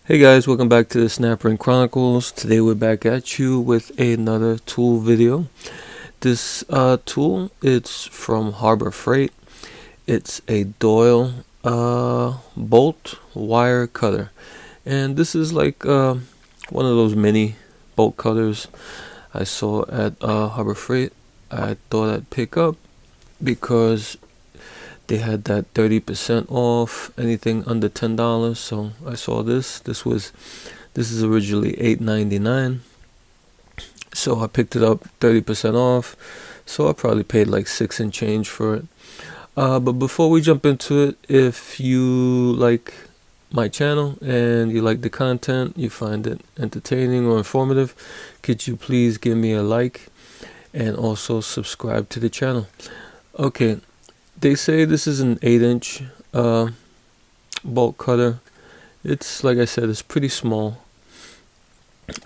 Hey guys, welcome back to the Snapper Chronicles. Today we're back at you with another tool video. This tool, it's from Harbor Freight. It's a Doyle bolt wire cutter. And this is like one of those mini bolt cutters I saw at Harbor Freight. I thought I'd pick up because they had that 30% off anything under $10. So I saw this. This is originally $8.99. So I picked it up 30% off. So I probably paid like $6 and change for it. But before we jump into it, if you like my channel and you like the content, you find it entertaining or informative, could you please give me a like and also subscribe to the channel? Okay, they say this is an 8-inch bolt cutter. It's, like I said, it's pretty small.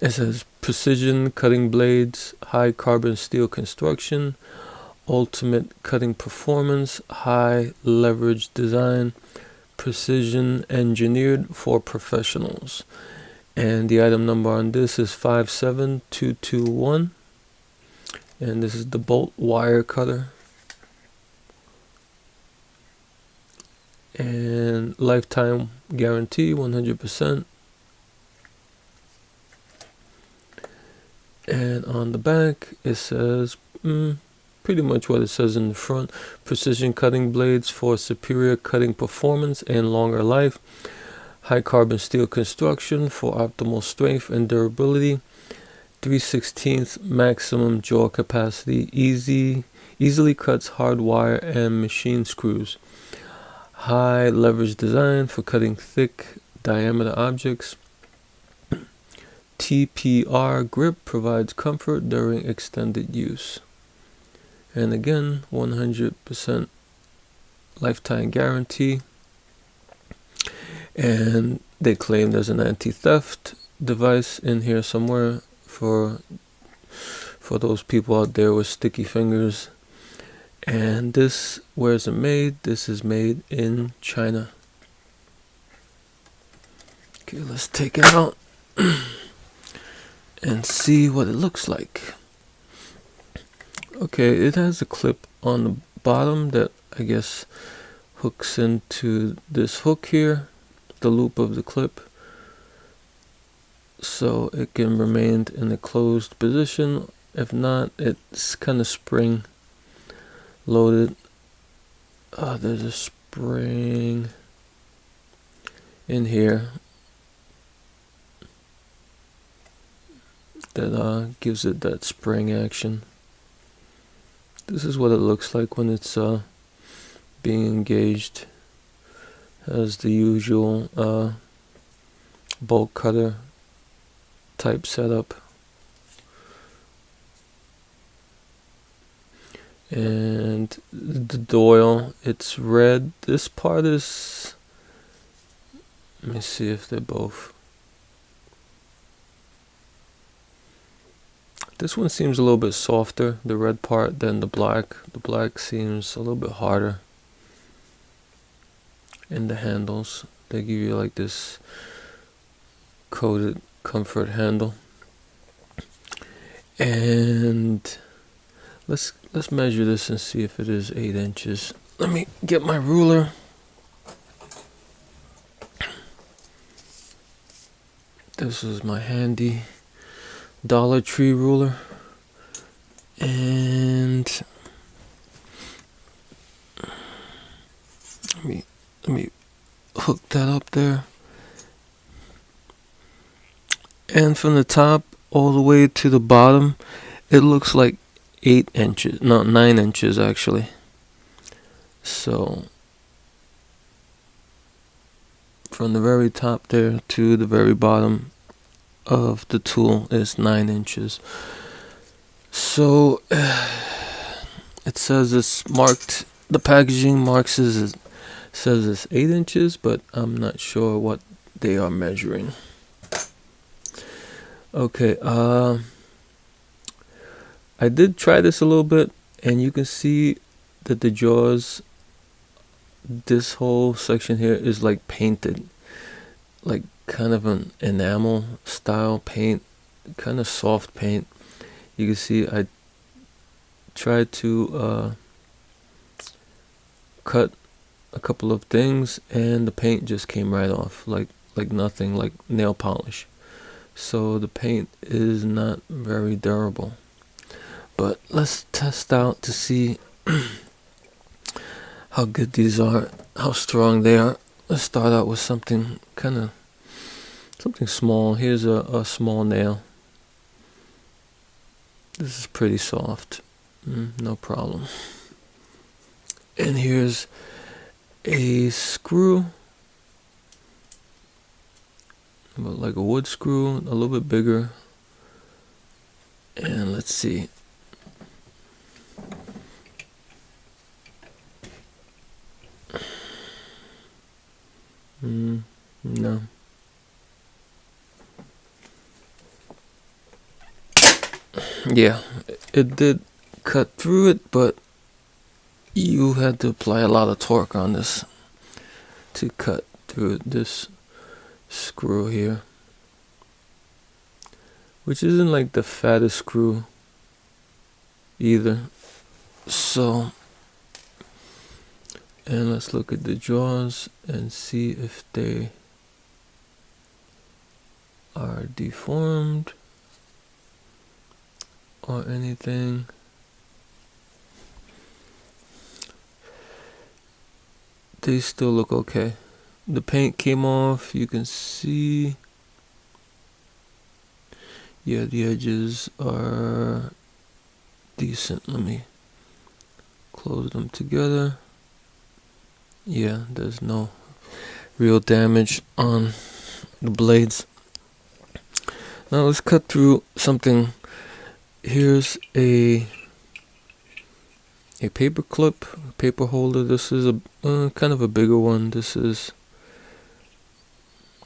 It says precision cutting blades, high carbon steel construction, ultimate cutting performance, high leverage design, precision engineered for professionals. And the item number on this is 57221. And this is the bolt wire cutter. And lifetime guarantee, 100%. And on the back it says pretty much what it says in the front: precision cutting blades for superior cutting performance and longer life, high carbon steel construction for optimal strength and durability, 3/16 maximum jaw capacity, easily cuts hard wire and machine screws, high leverage design for cutting thick diameter objects. TPR grip provides comfort during extended use. And again, 100% lifetime guarantee. And they claim there's an anti-theft device in here somewhere for those people out there with sticky fingers. And this, where is it made? This is made in China. Okay, let's take it out and see what it looks like. Okay, it has a clip on the bottom that I guess hooks into this hook here, the loop of the clip, so it can remain in a closed position. If not, it's kind of spring loaded. There's a spring in here that gives it that spring action. This is what it looks like when it's being engaged. Has the usual bolt cutter type setup. And the Doyle, it's red. This part is, let me see if they're both. This one seems a little bit softer, the red part, than the black. The black seems a little bit harder in the handles. They give you like this coated comfort handle. And let's measure this and see if it is 8 inches. Let me get my ruler. This is my handy Dollar Tree ruler, and let me hook that up there. And from the top all the way to the bottom, it looks like 8 inches, no, 9 inches actually. So from the very top there to the very bottom of the tool is 9 inches. So it says it's marked, the packaging marks it says it's 8 inches, but I'm not sure what they are measuring. Okay, I did try this a little bit, and you can see that the jaws, this whole section here is like painted, like kind of an enamel style paint, kind of soft paint. You can see I tried to cut a couple of things and the paint just came right off like nothing, like nail polish. So the paint is not very durable. But let's test out to see how good these are, how strong they are. Let's start out with something something small. Here's a small nail. This is pretty soft, no problem. And here's a screw, like a wood screw, a little bit bigger. And let's see. No. Yeah, it did cut through it, but you had to apply a lot of torque on this to cut through this screw here, which isn't like the fattest screw either. So, and let's look at the jaws and see if they are deformed or anything. They still look okay. The paint came off, you can see. Yeah, the edges are decent. Let me close them together. Yeah, there's no real damage on the blades. Now let's cut through something. Here's a paper clip, paper holder. This is a kind of a bigger one. This is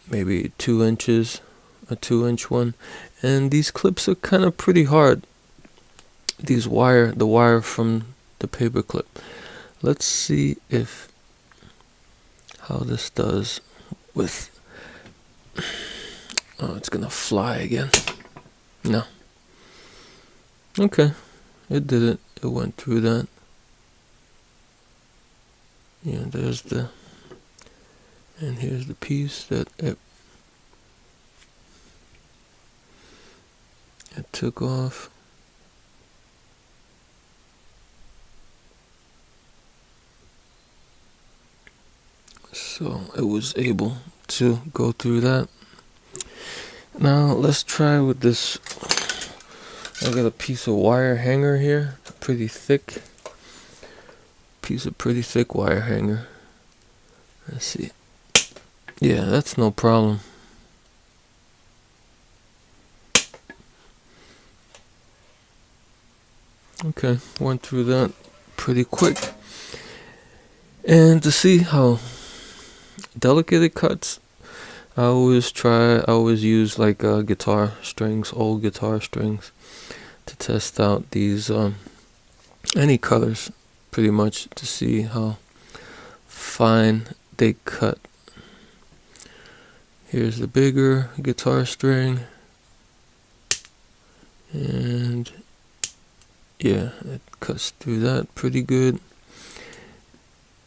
maybe 2 inches, a 2-inch one. And these clips are kind of pretty hard. The wire from the paper clip. Let's see how this does with. Oh, it's gonna fly again. No. Okay, it did it. It went through that. Yeah, there's and here's the piece that it took off. So it was able to go through that. Now let's try with this. I got a piece of wire hanger here, pretty thick. Piece of pretty thick wire hanger. Let's see. Yeah, that's no problem. Okay, went through that pretty quick. And to see how delicate it cuts, I always use like guitar strings, old guitar strings, to test out these any colors, pretty much, to see how fine they cut. Here's the bigger guitar string, and yeah, it cuts through that pretty good.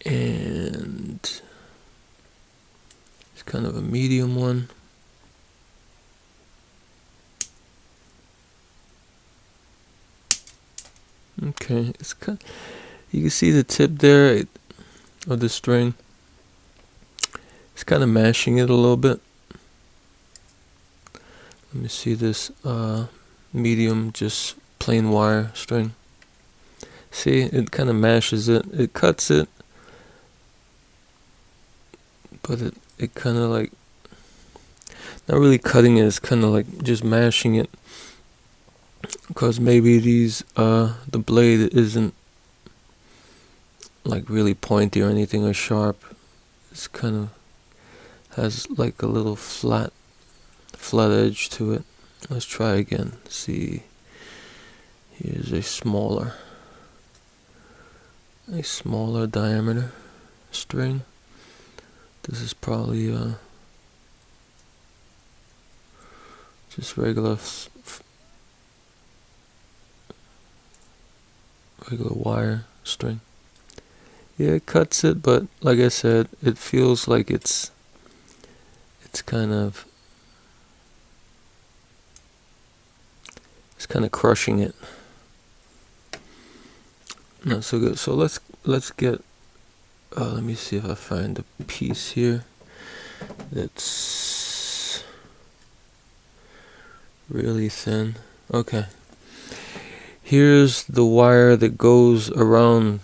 And it's kind of a medium one. Okay, you can see the tip there of the string. It's kind of mashing it a little bit. Let me see this medium, just plain wire string. See, it kind of mashes it. It cuts it, but it kind of like, not really cutting it, it's kind of like just mashing it, because maybe the blade isn't like really pointy or anything, or sharp. It's kind of has like a little flat edge to it. Let's try again. See, here's a smaller diameter string. This is probably just regular wire string. Yeah, it cuts it, but like I said, it feels like it's kind of crushing it. Not so good. So let's get let me see if I find a piece here that's really thin. Okay, here's the wire that goes around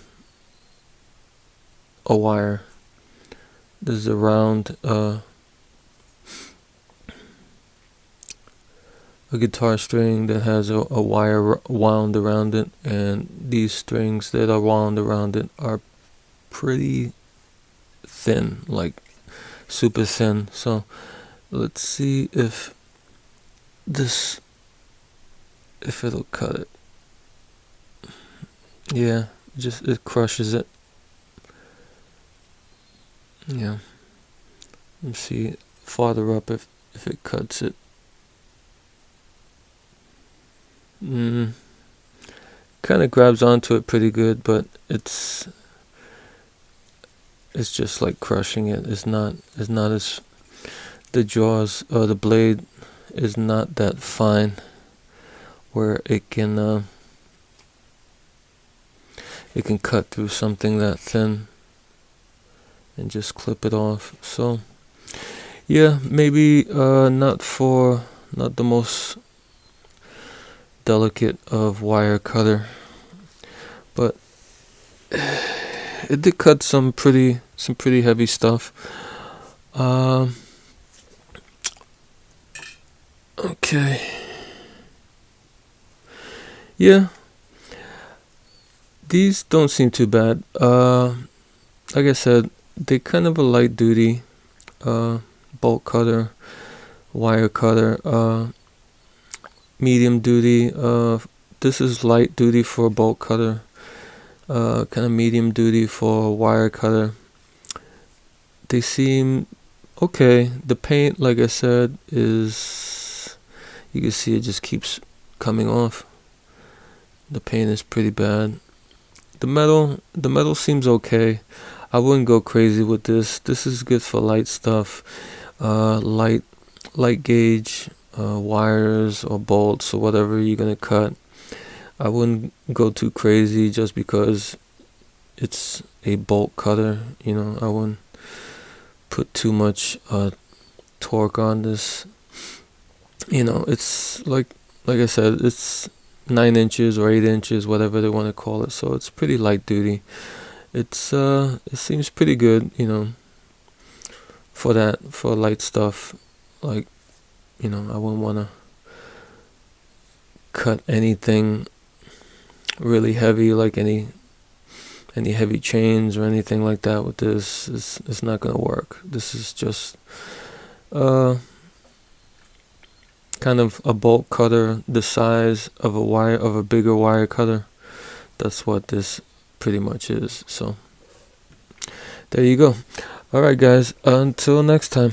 a wire. This is a round a guitar string that has a wire wound around it, and these strings that are wound around it are pretty thin, like super thin. So let's see if it'll cut it. Yeah, it crushes it. Yeah, let's see farther up if it cuts it. Kind of grabs onto it pretty good, but it's just like crushing it. It's not as the jaws or the blade is not that fine where it can cut through something that thin and just clip it off. So yeah, maybe not the most delicate of wire cutter, but it did cut some pretty heavy stuff. Okay. Yeah, these don't seem too bad. Like I said, they're kind of a light duty bolt cutter, wire cutter, medium duty. This is light duty for a bolt cutter, kind of medium duty for a wire cutter. They seem okay. The paint, like I said, is, you can see it just keeps coming off. The paint is pretty bad. The metal seems okay. I wouldn't go crazy with this. This is good for light stuff, light gauge wires or bolts or whatever you're gonna cut. I wouldn't go too crazy just because it's a bolt cutter. I wouldn't put too much torque on this. It's like I said, it's 9 inches or 8 inches, whatever they want to call it. So it's pretty light duty. It seems pretty good, for light stuff. Like, I wouldn't want to cut anything really heavy, like any heavy chains or anything like that with this. It's not gonna work. This is just kind of a bolt cutter the size of a bigger wire cutter. That's what this pretty much is. So there you go. All right, guys, until next time.